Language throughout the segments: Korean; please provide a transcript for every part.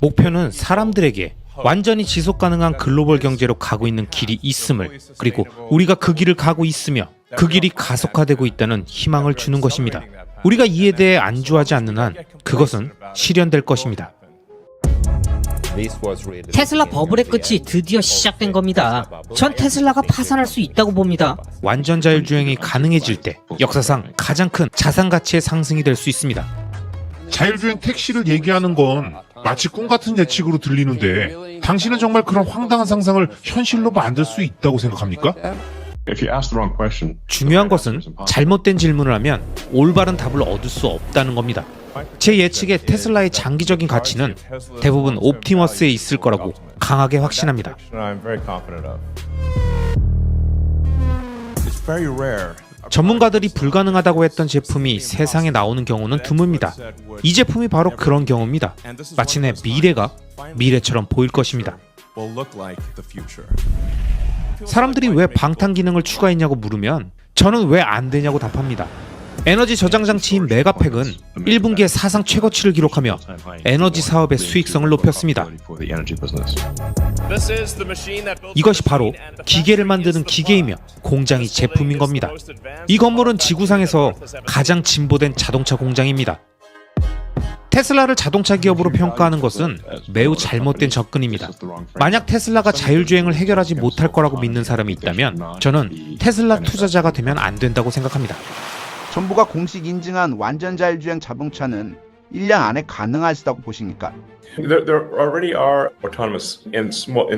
목표는 사람들에게 완전히 지속 가능한 글로벌 경제로 가고 있는 길이 있음을, 그리고 우리가 그 길을 가고 있으며 그 길이 가속화되고 있다는 희망을 주는 것입니다. 우리가 이에 대해 안주하지 않는 한 그것은 실현될 것입니다. 테슬라 버블의 끝이 드디어 시작된 겁니다. 전 테슬라가 파산할 수 있다고 봅니다. 완전 자율주행이 가능해질 때 역사상 가장 큰 자산 가치의 상승이 될 수 있습니다. 자율주행 택시를 얘기하는 건 마치 꿈 같은 예측으로 들리는데 당신은 정말 그런 황당한 상상을 현실로 만들 수 있다고 생각합니까? 중요한 것은 잘못된 질문을 하면 올바른 답을 얻을 수 없다는 겁니다. 제 예측에 테슬라의 장기적인 가치는 대부분 옵티머스에 있을 거라고 강하게 확신합니다. 전문가들이 불가능하다고 했던 제품이 세상에 나오는 경우는 드뭅니다. 이 제품이 바로 그런 경우입니다. 마치 내 미래가 미래처럼 보일 것입니다. 사람들이 왜 방탄 기능을 추가했냐고 물으면 저는 왜 안 되냐고 답합니다. 에너지 저장 장치인 메가팩은 1분기에 사상 최고치를 기록하며 에너지 사업의 수익성을 높였습니다. 이것이 바로 기계를 만드는 기계이며 공장이 제품인 겁니다. 이 건물은 지구상에서 가장 진보된 자동차 공장입니다. 테슬라를 자동차 기업으로 평가하는 것은 매우 잘못된 접근입니다. 만약 테슬라가 자율주행을 해결하지 못할 거라고 믿는 사람이 있다면 저는 테슬라 투자자가 되면 안 된다고 생각합니다. 정부가 공식 인증한 완전 자율주행 자동차는 1년 안에 가능할 수다고 보십니까? There already are autonomous in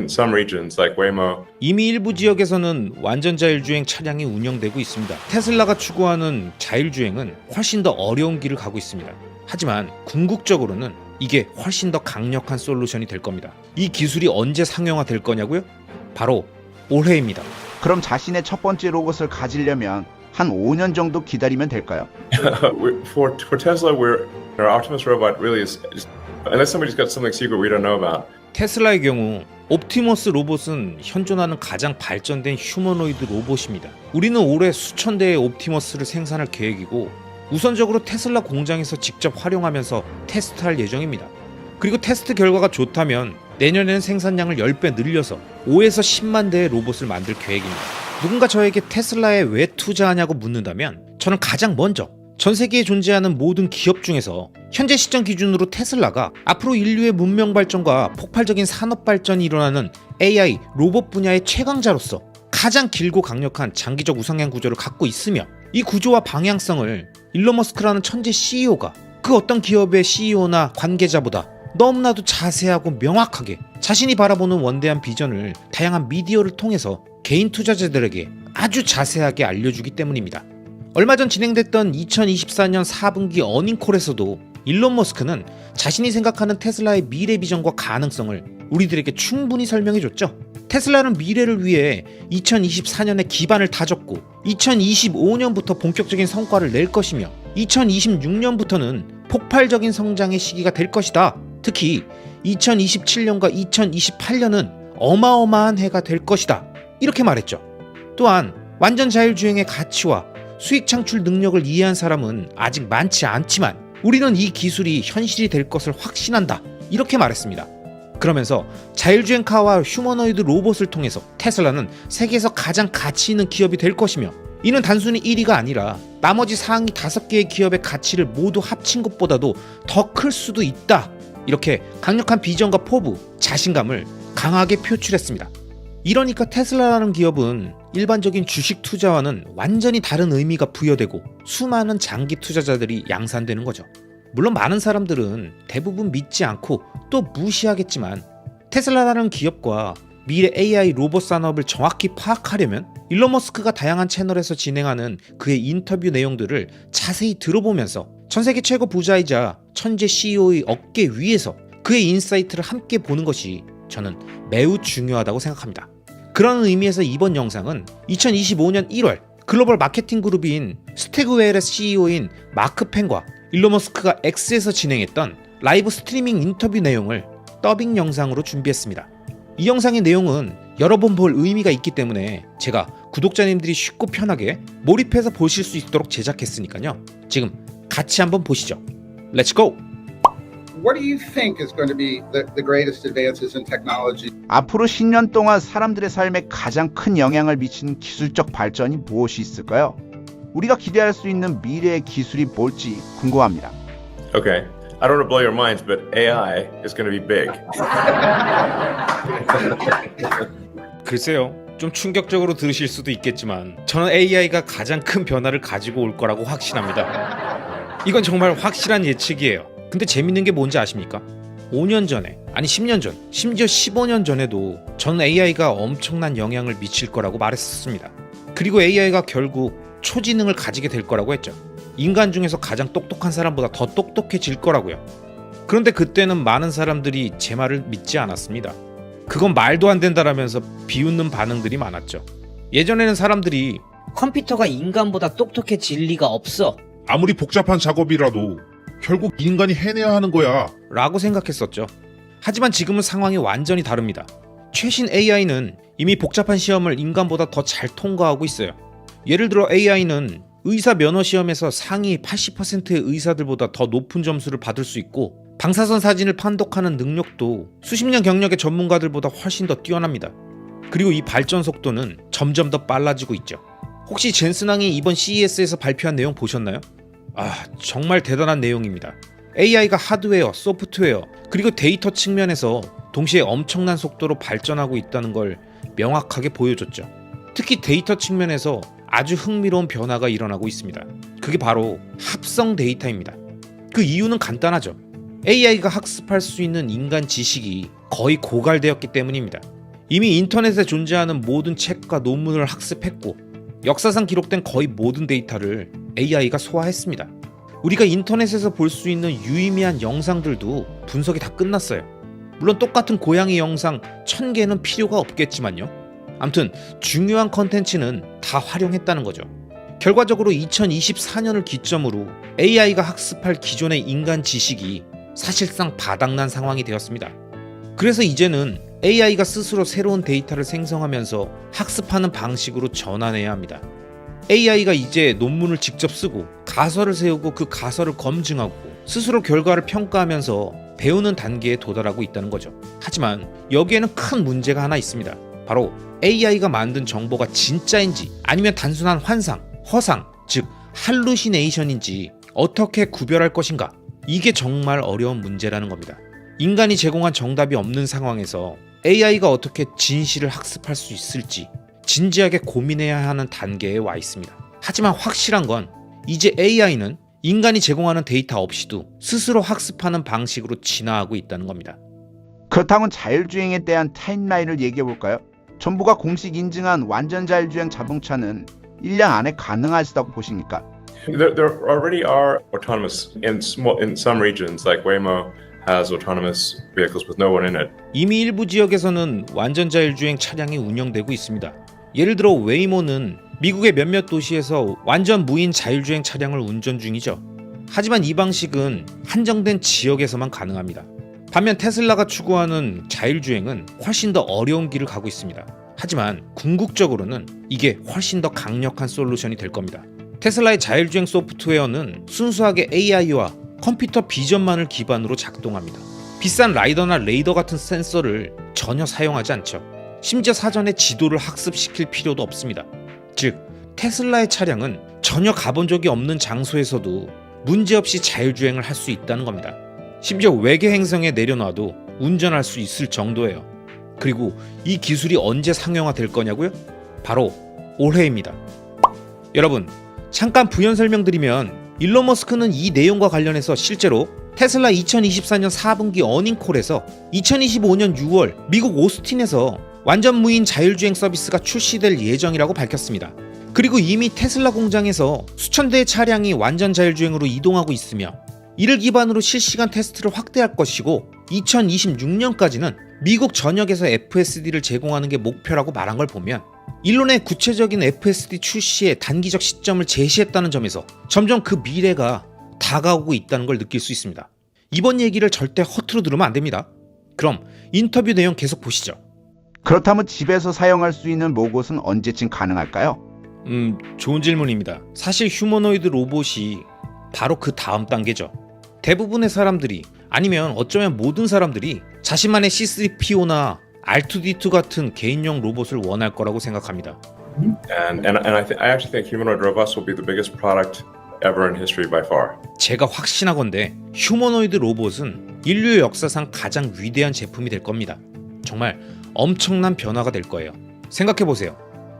some regions like Waymo. 이미 일부 지역에서는 완전 자율주행 차량이 운영되고 있습니다. 테슬라가 추구하는 자율주행은 훨씬 더 어려운 길을 가고 있습니다. 하지만 궁극적으로는 이게 훨씬 더 강력한 솔루션이 될 겁니다. 이 기술이 언제 상용화될 거냐고요? 바로 올해입니다. 그럼 자신의 첫 번째 로봇을 가지려면 한 5년 정도 기다리면 될까요? For Tesla, our Optimus robot really is unless somebody's got something secret we don't know about. 테슬라의 경우 옵티머스 로봇은 현존하는 가장 발전된 휴머노이드 로봇입니다. 우리는 올해 수천 대의 옵티머스를 생산할 계획이고 우선적으로 테슬라 공장에서 직접 활용하면서 테스트할 예정입니다. 그리고 테스트 결과가 좋다면 내년에는 생산량을 10배 늘려서 5에서 10만 대의 로봇을 만들 계획입니다. 누군가 저에게 테슬라에 왜 투자하냐고 묻는다면 저는 가장 먼저 전 세계에 존재하는 모든 기업 중에서 현재 시점 기준으로 테슬라가 앞으로 인류의 문명 발전과 폭발적인 산업 발전이 일어나는 AI, 로봇 분야의 최강자로서 가장 길고 강력한 장기적 우상향 구조를 갖고 있으며 이 구조와 방향성을 일론 머스크라는 천재 CEO가 그 어떤 기업의 CEO나 관계자보다 너무나도 자세하고 명확하게 자신이 바라보는 원대한 비전을 다양한 미디어를 통해서 개인 투자자들에게 아주 자세하게 알려주기 때문입니다. 얼마 전 진행됐던 2024년 4분기 어닝콜에서도 일론 머스크는 자신이 생각하는 테슬라의 미래 비전과 가능성을 우리들에게 충분히 설명해줬죠. 테슬라는 미래를 위해 2024년에 기반을 다졌고 2025년부터 본격적인 성과를 낼 것이며 2026년부터는 폭발적인 성장의 시기가 될 것이다. 특히 2027년과 2028년은 어마어마한 해가 될 것이다. 이렇게 말했죠. 또한 완전 자율주행의 가치와 수익 창출 능력을 이해한 사람은 아직 많지 않지만 우리는 이 기술이 현실이 될 것을 확신한다. 이렇게 말했습니다. 그러면서 자율주행카와 휴머노이드 로봇을 통해서 테슬라는 세계에서 가장 가치 있는 기업이 될 것이며 이는 단순히 1위가 아니라 나머지 상위 5개의 기업의 가치를 모두 합친 것보다도 더 클 수도 있다. 이렇게 강력한 비전과 포부, 자신감을 강하게 표출했습니다. 이러니까 테슬라라는 기업은 일반적인 주식 투자와는 완전히 다른 의미가 부여되고 수많은 장기 투자자들이 양산되는 거죠. 물론 많은 사람들은 대부분 믿지 않고 또 무시하겠지만 테슬라라는 기업과 미래 AI 로봇 산업을 정확히 파악하려면 일론 머스크가 다양한 채널에서 진행하는 그의 인터뷰 내용들을 자세히 들어보면서 전 세계 최고 부자이자 천재 CEO의 어깨 위에서 그의 인사이트를 함께 보는 것이 저는 매우 중요하다고 생각합니다. 그런 의미에서 이번 영상은 2025년 1월 글로벌 마케팅 그룹인 스태그웰의 CEO인 마크 펜과 일론 머스크가 X에서 진행했던 라이브 스트리밍 인터뷰 내용을 더빙 영상으로 준비했습니다. 이 영상의 내용은 여러 번 볼 의미가 있기 때문에 제가 구독자님들이 쉽고 편하게 몰입해서 보실 수 있도록 제작했으니까요. 지금 같이 한번 보시죠. 렛츠 고! what do you think is going to be the greatest advances in technology? 앞으로 10년 동안 사람들의 삶에 가장 큰 영향을 미치는 기술적 발전이 무엇이 있을까요? 우리가 기대할 수 있는 미래의 기술이 뭘지 궁금합니다. Okay, I don't want to blow your minds, but AI is going to be big. 글쎄요. 좀 충격적으로 들으실 수도 있겠지만 저는 AI가 가장 큰 변화를 가지고 올 거라고 확신합니다. 이건 정말 확실한 예측이에요. 근데 재밌는 게 뭔지 아십니까? 5년 전에, 아니 10년 전, 심지어 15년 전에도 저는 AI가 엄청난 영향을 미칠 거라고 말했었습니다. 그리고 AI가 결국 초지능을 가지게 될 거라고 했죠. 인간 중에서 가장 똑똑한 사람보다 더 똑똑해질 거라고요. 그런데 그때는 많은 사람들이 제 말을 믿지 않았습니다. 그건 말도 안 된다라면서 비웃는 반응들이 많았죠. 예전에는 사람들이 컴퓨터가 인간보다 똑똑해질 리가 없어. 아무리 복잡한 작업이라도 결국 인간이 해내야 하는 거야. 라고 생각했었죠. 하지만 지금은 상황이 완전히 다릅니다. 최신 AI는 이미 복잡한 시험을 인간보다 더 잘 통과하고 있어요. 예를 들어 AI는 의사 면허 시험에서 상위 80%의 의사들보다 더 높은 점수를 받을 수 있고 방사선 사진을 판독하는 능력도 수십 년 경력의 전문가들보다 훨씬 더 뛰어납니다. 그리고 이 발전 속도는 점점 더 빨라지고 있죠. 혹시 젠슨왕이 이번 CES에서 발표한 내용 보셨나요? 정말 대단한 내용입니다. AI가 하드웨어, 소프트웨어, 그리고 데이터 측면에서 동시에 엄청난 속도로 발전하고 있다는 걸 명확하게 보여줬죠. 특히 데이터 측면에서 아주 흥미로운 변화가 일어나고 있습니다. 그게 바로 합성 데이터입니다. 그 이유는 간단하죠. AI가 학습할 수 있는 인간 지식이 거의 고갈되었기 때문입니다. 이미 인터넷에 존재하는 모든 책과 논문을 학습했고 역사상 기록된 거의 모든 데이터를 AI가 소화했습니다. 우리가 인터넷에서 볼 수 있는 유의미한 영상들도 분석이 다 끝났어요. 물론 똑같은 고양이 영상 1000개는 필요가 없겠지만요. 아무튼 중요한 컨텐츠는 다 활용했다는 거죠. 결과적으로 2024년을 기점으로 AI가 학습할 기존의 인간 지식이 사실상 바닥난 상황이 되었습니다. 그래서 이제는 AI가 스스로 새로운 데이터를 생성하면서 학습하는 방식으로 전환해야 합니다. AI가 이제 논문을 직접 쓰고 가설을 세우고 그 가설을 검증하고 스스로 결과를 평가하면서 배우는 단계에 도달하고 있다는 거죠. 하지만 여기에는 큰 문제가 하나 있습니다. 바로 AI가 만든 정보가 진짜인지 아니면 단순한 환상, 허상, 즉 할루시네이션인지 어떻게 구별할 것인가? 이게 정말 어려운 문제라는 겁니다. 인간이 제공한 정답이 없는 상황에서 AI가 어떻게 진실을 학습할 수 있을지 진지하게 고민해야 하는 단계에 와 있습니다. 하지만 확실한 건 이제 AI는 인간이 제공하는 데이터 없이도 스스로 학습하는 방식으로 진화하고 있다는 겁니다. 그렇다면 자율주행에 대한 타임라인을 얘기해 볼까요? 정부가 공식 인증한 완전 자율주행 자동차는 1년 안에 가능하시다고 보십니까? There already are autonomous in some regions, like Waymo has autonomous vehicles with no one in it. 이미 일부 지역에서는 완전 자율주행 차량이 운영되고 있습니다. 예를 들어 웨이모는 미국의 몇몇 도시에서 완전 무인 자율주행 차량을 운전 중이죠. 하지만 이 방식은 한정된 지역에서만 가능합니다. 반면 테슬라가 추구하는 자율주행은 훨씬 더 어려운 길을 가고 있습니다. 하지만 궁극적으로는 이게 훨씬 더 강력한 솔루션이 될 겁니다. 테슬라의 자율주행 소프트웨어는 순수하게 AI와 컴퓨터 비전만을 기반으로 작동합니다. 비싼 라이더나 레이더 같은 센서를 전혀 사용하지 않죠. 심지어 사전에 지도를 학습시킬 필요도 없습니다. 즉, 테슬라의 차량은 전혀 가본 적이 없는 장소에서도 문제없이 자율주행을 할 수 있다는 겁니다. 심지어 외계 행성에 내려놔도 운전할 수 있을 정도예요. 그리고 이 기술이 언제 상용화될 거냐고요? 바로 올해입니다. 여러분, 잠깐 부연 설명드리면 일론 머스크는 이 내용과 관련해서 실제로 테슬라 2024년 4분기 어닝콜에서 2025년 6월 미국 오스틴에서 완전 무인 자율주행 서비스가 출시될 예정이라고 밝혔습니다. 그리고 이미 테슬라 공장에서 수천 대의 차량이 완전 자율주행으로 이동하고 있으며 이를 기반으로 실시간 테스트를 확대할 것이고 2026년까지는 미국 전역에서 FSD를 제공하는 게 목표라고 말한 걸 보면 일론의 구체적인 FSD 출시의 단기적 시점을 제시했다는 점에서 점점 그 미래가 다가오고 있다는 걸 느낄 수 있습니다. 이번 얘기를 절대 허투루 들으면 안 됩니다. 그럼 인터뷰 내용 계속 보시죠. 그렇다면 집에서 사용할 수 있는 로봇은 언제쯤 가능할까요? 좋은 질문입니다. 사실 휴머노이드 로봇이 바로 그 다음 단계죠. 대부분의 사람들이 아니면 어쩌면 모든 사람들이 자신만의 C3PO나 R2D2 같은 개인용 로봇을 원할 거라고 생각합니다. And I actually think humanoid robots will be the biggest product ever in history by far. 제가 확신하건대 휴머노이드 로봇은 인류 역사상 가장 위대한 제품이 될 겁니다. 정말 엄청난 변화가 될 거예요. 생각해보세요.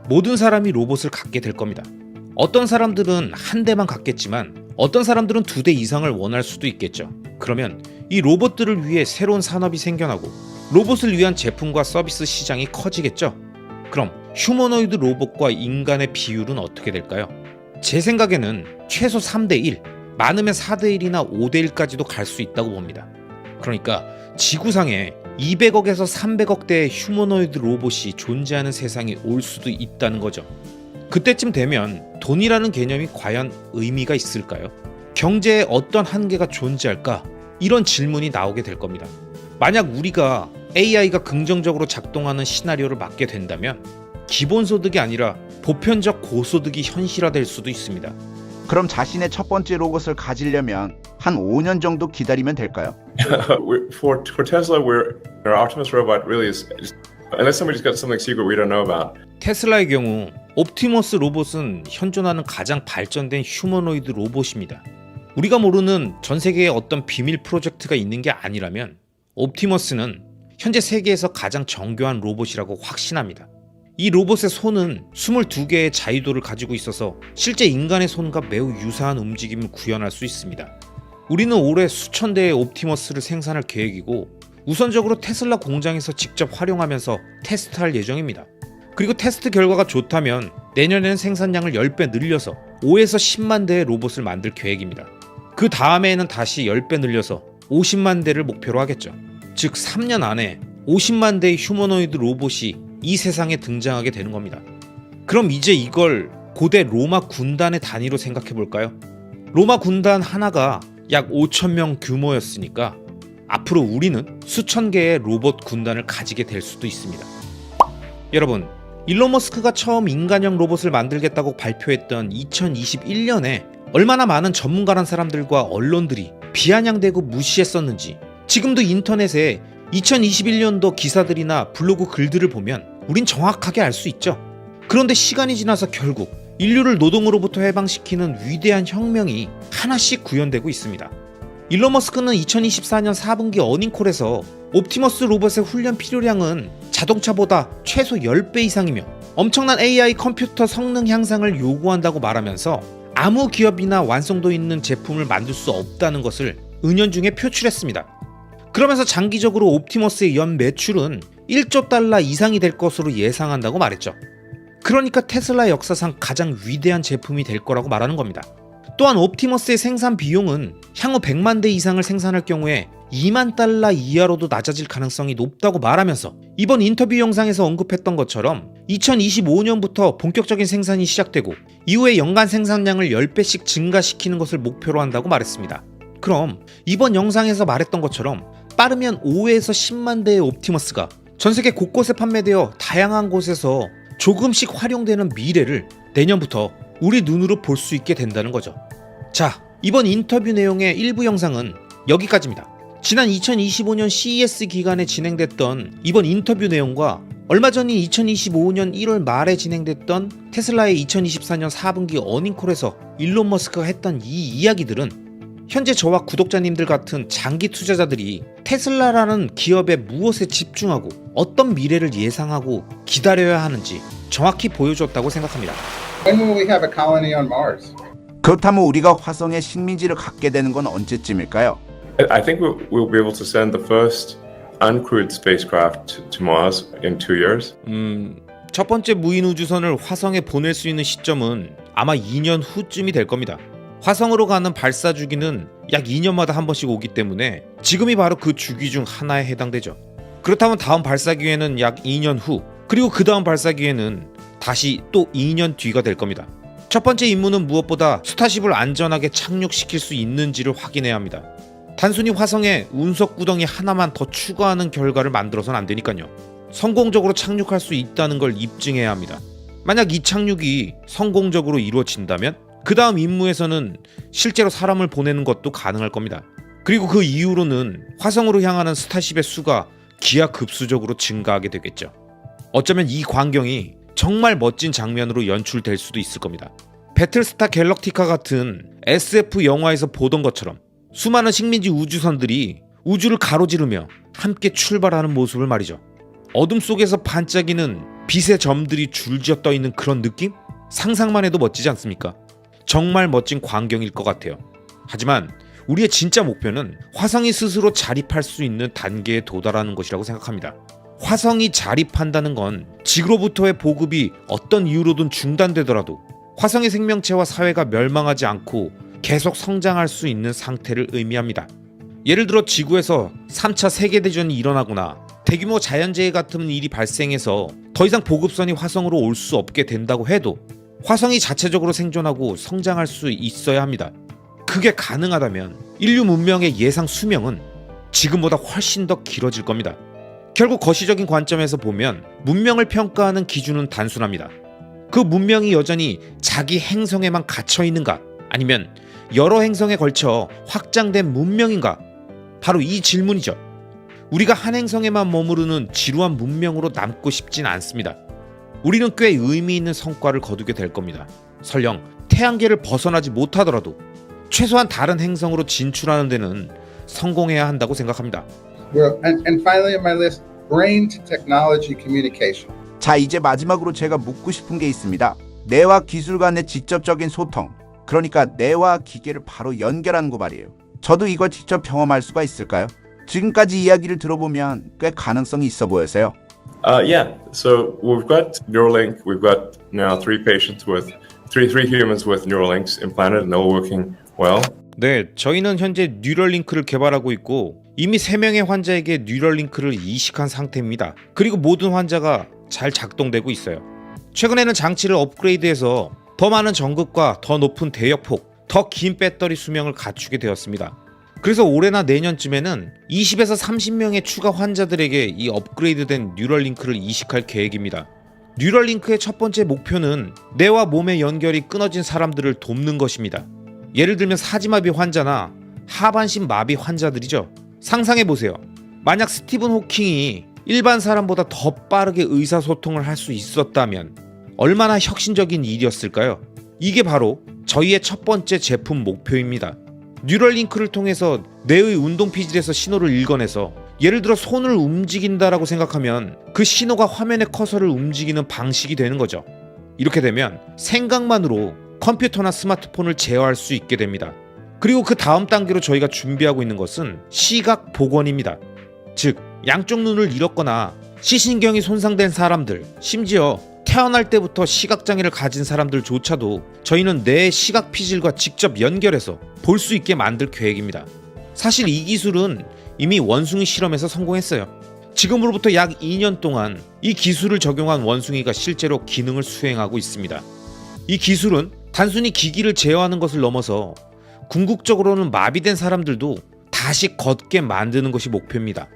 모든 사람이 로봇을 갖게 될 겁니다. 어떤 사람들은 한 대만 갖겠지만 어떤 사람들은 2대 이상을 원할 수도 있겠죠. 그러면 이 로봇들을 위해 새로운 산업이 생겨나고 로봇을 위한 제품과 서비스 시장이 커지겠죠. 그럼 휴머노이드 로봇과 인간의 비율은 어떻게 될까요? 제 생각에는 최소 3대1, 많으면 4대1이나 5대1까지도 갈 수 있다고 봅니다. 그러니까 지구상에 200억에서 300억 대의 휴머노이드 로봇이 존재하는 세상이 올 수도 있다는 거죠. 그때쯤 되면 돈이라는 개념이 과연 의미가 있을까요? 경제에 어떤 한계가 존재할까? 이런 질문이 나오게 될 겁니다. 만약 우리가 AI가 긍정적으로 작동하는 시나리오를 맞게 된다면 기본소득이 아니라 보편적 고소득이 현실화될 수도 있습니다. 그럼 자신의 첫 번째 로봇을 가지려면 한 5년 정도 기다리면 될까요? For Tesla, our Optimus robot really is unless somebody's got something secret we don't know about. 테슬라의 경우 옵티머스 로봇은 현존하는 가장 발전된 휴머노이드 로봇입니다. 우리가 모르는 전 세계에 어떤 비밀 프로젝트가 있는 게 아니라면 옵티머스는 현재 세계에서 가장 정교한 로봇이라고 확신합니다. 이 로봇의 손은 22개의 자유도를 가지고 있어서 실제 인간의 손과 매우 유사한 움직임을 구현할 수 있습니다. 우리는 올해 수천 대의 옵티머스를 생산할 계획이고 우선적으로 테슬라 공장에서 직접 활용하면서 테스트할 예정입니다. 그리고 테스트 결과가 좋다면 내년에는 생산량을 10배 늘려서 5에서 10만 대의 로봇을 만들 계획입니다. 그 다음에는 다시 10배 늘려서 50만 대를 목표로 하겠죠. 즉 3년 안에 50만 대의 휴머노이드 로봇이 이 세상에 등장하게 되는 겁니다. 그럼 이제 이걸 고대 로마 군단의 단위로 생각해 볼까요? 로마 군단 하나가 약 5,000명 규모였으니까 앞으로 우리는 수천 개의 로봇 군단을 가지게 될 수도 있습니다. 여러분, 일론 머스크가 처음 인간형 로봇을 만들겠다고 발표했던 2021년에 얼마나 많은 전문가란 사람들과 언론들이 비아냥대고 무시했었는지 지금도 인터넷에 2021년도 기사들이나 블로그 글들을 보면 우린 정확하게 알 수 있죠. 그런데 시간이 지나서 결국 인류를 노동으로부터 해방시키는 위대한 혁명이 하나씩 구현되고 있습니다. 일론 머스크는 2024년 4분기 어닝콜에서 옵티머스 로봇의 훈련 필요량은 자동차보다 최소 10배 이상이며 엄청난 AI 컴퓨터 성능 향상을 요구한다고 말하면서 아무 기업이나 완성도 있는 제품을 만들 수 없다는 것을 은연중에 표출했습니다. 그러면서 장기적으로 옵티머스의 연 매출은 1조 달러 이상이 될 것으로 예상한다고 말했죠. 그러니까 테슬라 역사상 가장 위대한 제품이 될 거라고 말하는 겁니다. 또한 옵티머스의 생산 비용은 향후 100만 대 이상을 생산할 경우에 2만 달러 이하로도 낮아질 가능성이 높다고 말하면서 이번 인터뷰 영상에서 언급했던 것처럼 2025년부터 본격적인 생산이 시작되고 이후에 연간 생산량을 10배씩 증가시키는 것을 목표로 한다고 말했습니다. 그럼 이번 영상에서 말했던 것처럼 빠르면 5에서 10만 대의 옵티머스가 전세계 곳곳에 판매되어 다양한 곳에서 조금씩 활용되는 미래를 내년부터 우리 눈으로 볼 수 있게 된다는 거죠. 자, 이번 인터뷰 내용의 일부 영상은 여기까지입니다. 지난 2025년 CES 기간에 진행됐던 이번 인터뷰 내용과 얼마 전인 2025년 1월 말에 진행됐던 테슬라의 2024년 4분기 어닝콜에서 일론 머스크가 했던 이 이야기들은 현재 저와 구독자님들 같은 장기 투자자들이 테슬라라는 기업의 무엇에 집중하고 어떤 미래를 예상하고 기다려야 하는지 정확히 보여줬다고 생각합니다. When will we have a colony on Mars? 그렇다면 우리가 화성에 식민지를 갖게 되는 건 언제쯤일까요? I think we'll be able to send the first uncrewed spacecraft to Mars in 2 years. 첫 번째 무인 우주선을 화성에 보낼 수 있는 시점은 아마 2년 후쯤이 될 겁니다. 화성으로 가는 발사 주기는 약 2년마다 한 번씩 오기 때문에 지금이 바로 그 주기 중 하나에 해당되죠. 그렇다면 다음 발사 기회는 약 2년 후, 그리고 그 다음 발사 기회는 다시 또 2년 뒤가 될 겁니다. 첫 번째 임무는 무엇보다 스타쉽을 안전하게 착륙시킬 수 있는지를 확인해야 합니다. 단순히 화성에 운석 구덩이 하나만 더 추가하는 결과를 만들어서는 안 되니까요. 성공적으로 착륙할 수 있다는 걸 입증해야 합니다. 만약 이 착륙이 성공적으로 이루어진다면 그 다음 임무에서는 실제로 사람을 보내는 것도 가능할 겁니다. 그리고 그 이후로는 화성으로 향하는 스타쉽의 수가 기하급수적으로 증가하게 되겠죠. 어쩌면 이 광경이 정말 멋진 장면으로 연출될 수도 있을 겁니다. 배틀스타 갤럭티카 같은 SF 영화에서 보던 것처럼 수많은 식민지 우주선들이 우주를 가로지르며 함께 출발하는 모습을 말이죠. 어둠 속에서 반짝이는 빛의 점들이 줄지어 떠있는 그런 느낌? 상상만 해도 멋지지 않습니까? 정말 멋진 광경일 것 같아요. 하지만 우리의 진짜 목표는 화성이 스스로 자립할 수 있는 단계에 도달하는 것이라고 생각합니다. 화성이 자립한다는 건 지구로부터의 보급이 어떤 이유로든 중단되더라도 화성의 생명체와 사회가 멸망하지 않고 계속 성장할 수 있는 상태를 의미합니다. 예를 들어 지구에서 3차 세계대전이 일어나거나 대규모 자연재해 같은 일이 발생해서 더 이상 보급선이 화성으로 올 수 없게 된다고 해도 화성이 자체적으로 생존하고 성장할 수 있어야 합니다. 그게 가능하다면 인류 문명의 예상 수명은 지금보다 훨씬 더 길어질 겁니다. 결국 거시적인 관점에서 보면 문명을 평가하는 기준은 단순합니다. 그 문명이 여전히 자기 행성에만 갇혀 있는가, 아니면 여러 행성에 걸쳐 확장된 문명인가? 바로 이 질문이죠. 우리가 한 행성에만 머무르는 지루한 문명으로 남고 싶진 않습니다. 우리는 꽤 의미 있는 성과를 거두게 될 겁니다. 설령 태양계를 벗어나지 못하더라도 최소한 다른 행성으로 진출하는 데는 성공해야 한다고 생각합니다. Well, and finally on my list, brain to technology communication. 자, 이제 마지막으로 제가 묻고 싶은 게 있습니다. 뇌와 기술 간의 직접적인 소통, 그러니까 뇌와 기계를 바로 연결하는 거 말이에요. 저도 이걸 직접 경험할 수가 있을까요? 지금까지 이야기를 들어보면 꽤 가능성이 있어 보여서요. Yeah. So we've got Neuralink. We've got now three humans with Neuralinks implanted, and they're all working well. 네, 저희는 현재 뉴럴링크를 개발하고 있고 이미 3명의 환자에게 뉴럴링크를 이식한 상태입니다. 그리고 모든 환자가 잘 작동되고 있어요. 최근에는 장치를 업그레이드해서 더 많은 전극과 더 높은 대역폭, 더 긴 배터리 수명을 갖추게 되었습니다. 그래서 올해나 내년쯤에는 20에서 30명의 추가 환자들에게 이 업그레이드된 뉴럴링크를 이식할 계획입니다. 뉴럴링크의 첫 번째 목표는 뇌와 몸의 연결이 끊어진 사람들을 돕는 것입니다. 예를 들면 사지마비 환자나 하반신 마비 환자들이죠. 상상해보세요. 만약 스티븐 호킹이 일반 사람보다 더 빠르게 의사소통을 할 수 있었다면 얼마나 혁신적인 일이었을까요? 이게 바로 저희의 첫 번째 제품 목표입니다. 뉴럴링크를 통해서 뇌의 운동피질에서 신호를 읽어내서 예를 들어 손을 움직인다라고 생각하면 그 신호가 화면의 커서를 움직이는 방식이 되는 거죠. 이렇게 되면 생각만으로 컴퓨터나 스마트폰을 제어할 수 있게 됩니다. 그리고 그 다음 단계로 저희가 준비하고 있는 것은 시각 복원입니다. 즉 양쪽 눈을 잃었거나 시신경이 손상된 사람들, 심지어 태어날 때부터 시각장애를 가진 사람들조차도 저희는 뇌의 시각 피질과 직접 연결해서 볼 수 있게 만들 계획입니다. 사실 이 기술은 이미 원숭이 실험에서 성공했어요. 지금으로부터 약 2년 동안 이 기술을 적용한 원숭이가 실제로 기능을 수행하고 있습니다. 이 기술은 단순히 기기를 제어하는 것을 넘어서 궁극적으로는 마비된 사람들도 다시 걷게 만드는 것이 목표입니다.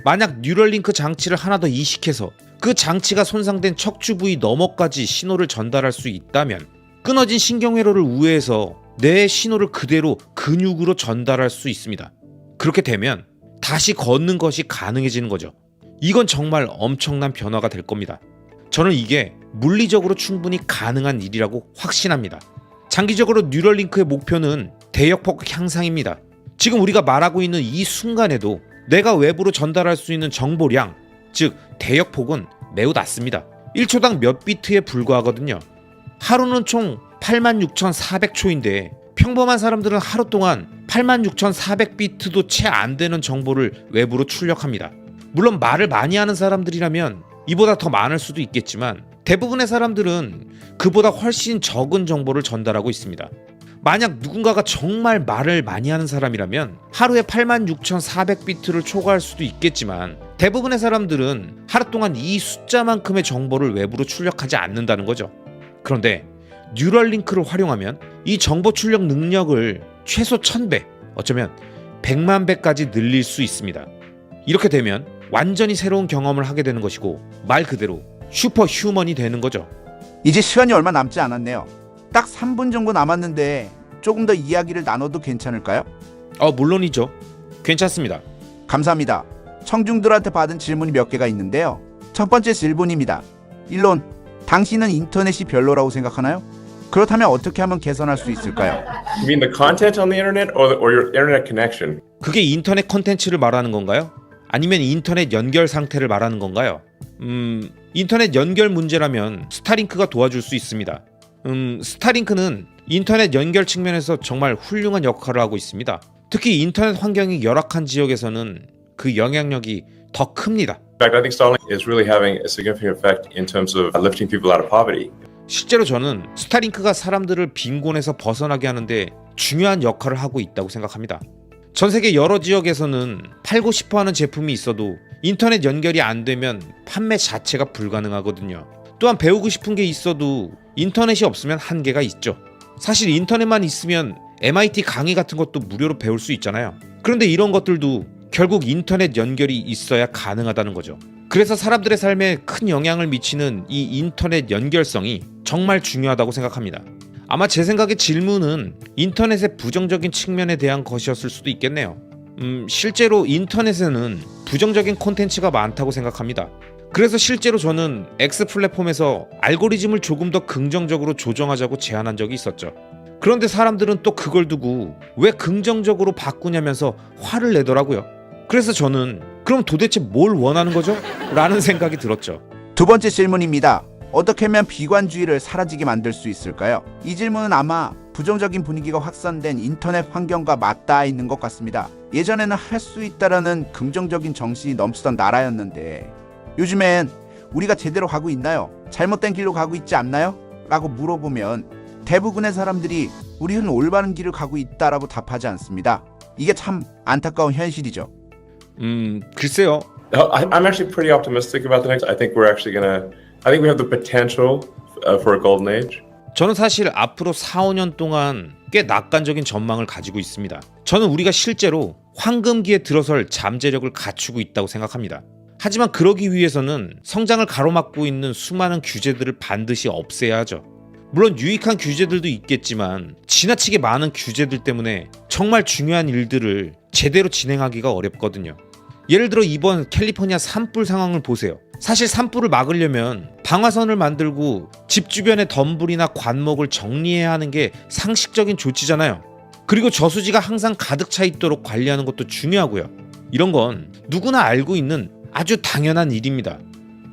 만약 뉴럴링크 장치를 하나 더 이식해서 그 장치가 손상된 척추 부위 너머까지 신호를 전달할 수 있다면 끊어진 신경회로를 우회해서 뇌의 신호를 그대로 근육으로 전달할 수 있습니다. 그렇게 되면 다시 걷는 것이 가능해지는 거죠. 이건 정말 엄청난 변화가 될 겁니다. 저는 이게 물리적으로 충분히 가능한 일이라고 확신합니다. 장기적으로 뉴럴링크의 목표는 대역폭 향상입니다. 지금 우리가 말하고 있는 이 순간에도 내가 외부로 전달할 수 있는 정보량, 즉 대역폭은 매우 낮습니다. 1초당 몇 비트에 불과하거든요. 하루는 총 86,400초인데 평범한 사람들은 하루 동안 86,400비트도 채 안 되는 정보를 외부로 출력합니다. 물론 말을 많이 하는 사람들이라면 이보다 더 많을 수도 있겠지만 대부분의 사람들은 그보다 훨씬 적은 정보를 전달하고 있습니다. 만약 누군가가 정말 말을 많이 하는 사람이라면 하루에 86,400비트를 초과할 수도 있겠지만 대부분의 사람들은 하루 동안 이 숫자만큼의 정보를 외부로 출력하지 않는다는 거죠. 그런데 뉴럴링크를 활용하면 이 정보 출력 능력을 최소 1000배, 어쩌면 100만 배까지 늘릴 수 있습니다. 이렇게 되면 완전히 새로운 경험을 하게 되는 것이고 말 그대로 슈퍼 휴먼이 되는 거죠. 이제 시간이 얼마 남지 않았네요. 딱 3분 정도 남았는데 조금 더 이야기를 나눠도 괜찮을까요? 물론이죠. 괜찮습니다. 감사합니다. 청중들한테 받은 질문이 몇 개가 있는데요. 첫 번째 질문입니다. 일론, 당신은 인터넷이 별로라고 생각하나요? 그렇다면 어떻게 하면 개선할 수 있을까요? You mean the content on the internet or your internet connection? 그게 인터넷 콘텐츠를 말하는 건가요? 아니면 인터넷 연결 상태를 말하는 건가요? 인터넷 연결 문제라면 스타링크가 도와줄 수 있습니다. 스타링크는 인터넷 연결 측면에서 정말 훌륭한 역할을 하고 있습니다. 특히 인터넷 환경이 열악한 지역에서는 그 영향력이 더 큽니다. In fact, I think Starlink is really having a significant effect in terms of lifting people out of poverty. 실제로 저는 스타링크가 사람들을 빈곤에서 벗어나게 하는데 중요한 역할을 하고 있다고 생각합니다. 전 세계 여러 지역에서는 팔고 싶어하는 제품이 있어도 인터넷 연결이 안 되면 판매 자체가 불가능하거든요. 또한 배우고 싶은 게 있어도 인터넷이 없으면 한계가 있죠. 사실 인터넷만 있으면 MIT 강의 같은 것도 무료로 배울 수 있잖아요. 그런데 이런 것들도 결국 인터넷 연결이 있어야 가능하다는 거죠. 그래서 사람들의 삶에 큰 영향을 미치는 이 인터넷 연결성이 정말 중요하다고 생각합니다. 아마 제 생각에 질문은 인터넷의 부정적인 측면에 대한 것이었을 수도 있겠네요. 실제로 인터넷에는 부정적인 콘텐츠가 많다고 생각합니다. 그래서 실제로 저는 X 플랫폼에서 알고리즘을 조금 더 긍정적으로 조정하자고 제안한 적이 있었죠. 그런데 사람들은 또 그걸 두고 왜 긍정적으로 바꾸냐면서 화를 내더라고요. 그래서 저는 그럼 도대체 뭘 원하는 거죠? 라는 생각이 들었죠. 두 번째 질문입니다. 어떻게 하면 비관주의를 사라지게 만들 수 있을까요? 이 질문은 아마 부정적인 분위기가 확산된 인터넷 환경과 맞닿아 있는 것 같습니다. 예전에는 할 수 있다라는 긍정적인 정신이 넘치던 나라였는데 요즘엔 우리가 제대로 가고 있나요? 잘못된 길로 가고 있지 않나요? 라고 물어보면 대부분의 사람들이 우리는 올바른 길을 가고 있다라고 답하지 않습니다. 이게 참 안타까운 현실이죠. 글쎄요. I'm actually pretty optimistic about the next. I think we have the potential for a golden age. 저는 사실 앞으로 4-5년 동안 꽤 낙관적인 전망을 가지고 있습니다. 저는 우리가 실제로 황금기에 들어설 잠재력을 갖추고 있다고 생각합니다. 하지만 그러기 위해서는 성장을 가로막고 있는 수많은 규제들을 반드시 없애야 하죠. 물론 유익한 규제들도 있겠지만 지나치게 많은 규제들 때문에 정말 중요한 일들을 제대로 진행하기가 어렵거든요. 예를 들어 이번 캘리포니아 산불 상황을 보세요. 사실 산불을 막으려면 방화선을 만들고 집 주변의 덤불이나 관목을 정리해야 하는 게 상식적인 조치잖아요. 그리고 저수지가 항상 가득 차 있도록 관리하는 것도 중요하고요. 이런 건 누구나 알고 있는 아주 당연한 일입니다.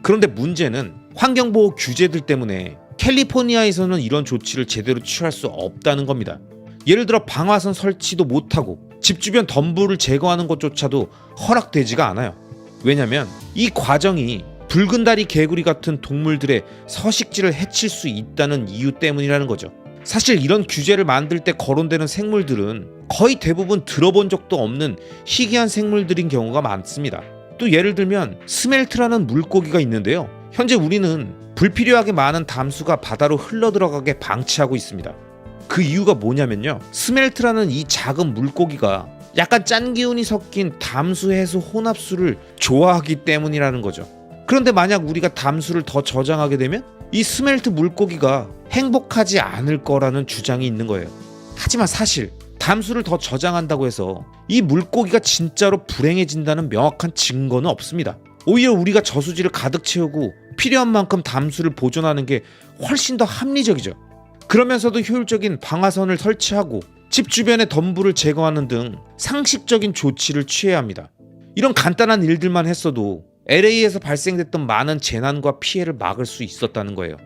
그런데 문제는 환경보호 규제들 때문에 캘리포니아에서는 이런 조치를 제대로 취할 수 없다는 겁니다. 예를 들어 방화선 설치도 못하고 집 주변 덤불을 제거하는 것조차도 허락되지가 않아요. 왜냐면 이 과정이 붉은 다리 개구리 같은 동물들의 서식지를 해칠 수 있다는 이유 때문이라는 거죠. 사실 이런 규제를 만들 때 거론되는 생물들은 거의 대부분 들어본 적도 없는 희귀한 생물들인 경우가 많습니다. 또 예를 들면 스멜트라는 물고기가 있는데요. 현재 우리는 불필요하게 많은 담수가 바다로 흘러들어가게 방치하고 있습니다. 그 이유가 뭐냐면요. 스멜트라는 이 작은 물고기가 약간 짠 기운이 섞인 담수 해수 혼합수를 좋아하기 때문이라는 거죠. 그런데 만약 우리가 담수를 더 저장하게 되면 이 스멜트 물고기가 행복하지 않을 거라는 주장이 있는 거예요. 하지만 사실 담수를 더 저장한다고 해서 이 물고기가 진짜로 불행해진다는 명확한 증거는 없습니다. 오히려 우리가 저수지를 가득 채우고 필요한 만큼 담수를 보존하는 게 훨씬 더 합리적이죠. 그러면서도 효율적인 방화선을 설치하고 집 주변의 덤불을 제거하는 등 상식적인 조치를 취해야 합니다. 이런 간단한 일들만 했어도 LA에서 발생됐던 많은 재난과 피해를 막을 수 있었다는 거예요.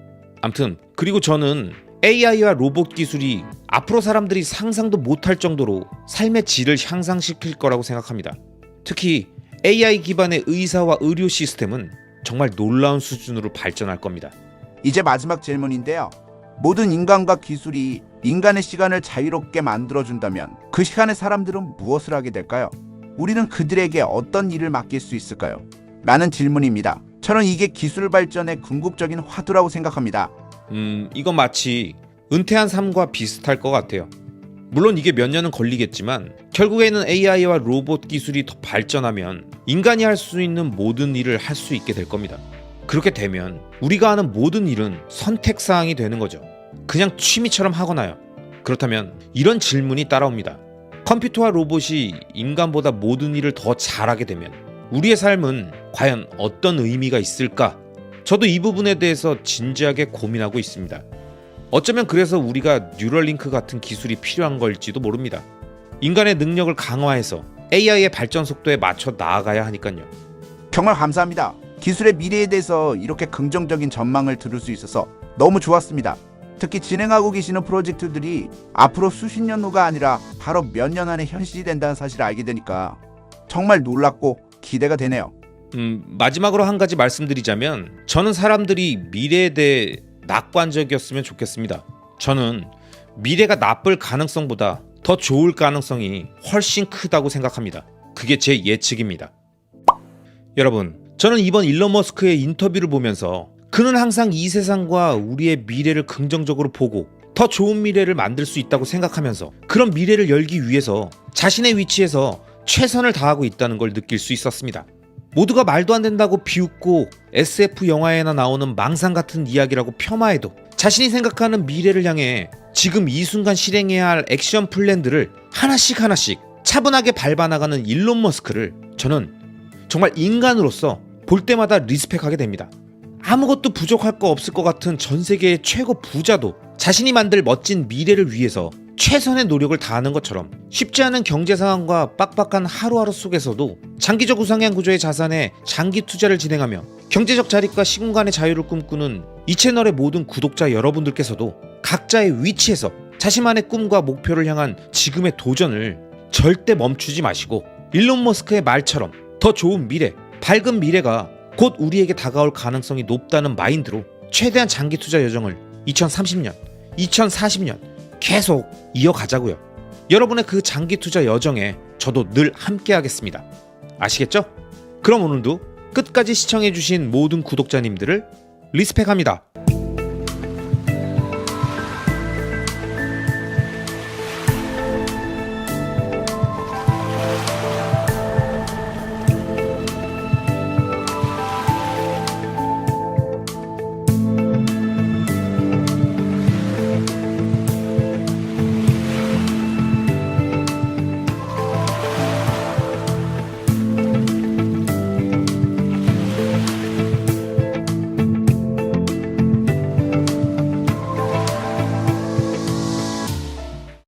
아무튼 그리고 저는 AI와 로봇 기술이 앞으로 사람들이 상상도 못할 정도로 삶의 질을 향상시킬 거라고 생각합니다. 특히 AI 기반의 의사와 의료 시스템은 정말 놀라운 수준으로 발전할 겁니다. 이제 마지막 질문인데요. 모든 인간과 기술이 인간의 시간을 자유롭게 만들어준다면 그 시간에 사람들은 무엇을 하게 될까요? 우리는 그들에게 어떤 일을 맡길 수 있을까요? 라는 질문입니다. 저는 이게 기술 발전의 궁극적인 화두라고 생각합니다. 이건 마치 은퇴한 삶과 비슷할 것 같아요. 물론 이게 몇 년은 걸리겠지만 결국에는 AI와 로봇 기술이 더 발전하면 인간이 할 수 있는 모든 일을 할 수 있게 될 겁니다. 그렇게 되면 우리가 하는 모든 일은 선택사항이 되는 거죠. 그냥 취미처럼 하거나요. 그렇다면 이런 질문이 따라옵니다. 컴퓨터와 로봇이 인간보다 모든 일을 더 잘하게 되면 우리의 삶은 과연 어떤 의미가 있을까? 저도 이 부분에 대해서 진지하게 고민하고 있습니다. 어쩌면 그래서 우리가 뉴럴링크 같은 기술이 필요한 걸지도 모릅니다. 인간의 능력을 강화해서 AI의 발전 속도에 맞춰 나아가야 하니까요. 정말 감사합니다. 기술의 미래에 대해서 이렇게 긍정적인 전망을 들을 수 있어서 너무 좋았습니다. 특히 진행하고 계시는 프로젝트들이 앞으로 수십 년 후가 아니라 바로 몇 년 안에 현실이 된다는 사실을 알게 되니까 정말 놀랍고 기대가 되네요. 마지막으로 한 가지 말씀드리자면 저는 사람들이 미래에 대해 낙관적이었으면 좋겠습니다. 저는 미래가 나쁠 가능성보다 더 좋을 가능성이 훨씬 크다고 생각합니다. 그게 제 예측입니다. 여러분, 저는 이번 일론 머스크의 인터뷰를 보면서 그는 항상 이 세상과 우리의 미래를 긍정적으로 보고 더 좋은 미래를 만들 수 있다고 생각하면서 그런 미래를 열기 위해서 자신의 위치에서 최선을 다하고 있다는 걸 느낄 수 있었습니다. 모두가 말도 안 된다고 비웃고 SF 영화에나 나오는 망상 같은 이야기라고 폄하해도 자신이 생각하는 미래를 향해 지금 이 순간 실행해야 할 액션 플랜들을 하나씩 차분하게 밟아나가는 일론 머스크를 저는 정말 인간으로서 볼 때마다 리스펙하게 됩니다. 아무것도 부족할 거 없을 것 같은 전 세계의 최고 부자도 자신이 만들 멋진 미래를 위해서 최선의 노력을 다하는 것처럼 쉽지 않은 경제 상황과 빡빡한 하루하루 속에서도 장기적 우상향 구조의 자산에 장기 투자를 진행하며 경제적 자립과 시공간의 자유를 꿈꾸는 이 채널의 모든 구독자 여러분들께서도 각자의 위치에서 자신만의 꿈과 목표를 향한 지금의 도전을 절대 멈추지 마시고 일론 머스크의 말처럼 더 좋은 미래, 밝은 미래가 곧 우리에게 다가올 가능성이 높다는 마인드로 최대한 장기 투자 여정을 2030년, 2040년 계속 이어가자고요. 여러분의 그 장기 투자 여정에 저도 늘 함께 하겠습니다. 아시겠죠? 그럼 오늘도 끝까지 시청해주신 모든 구독자님들을 리스펙합니다.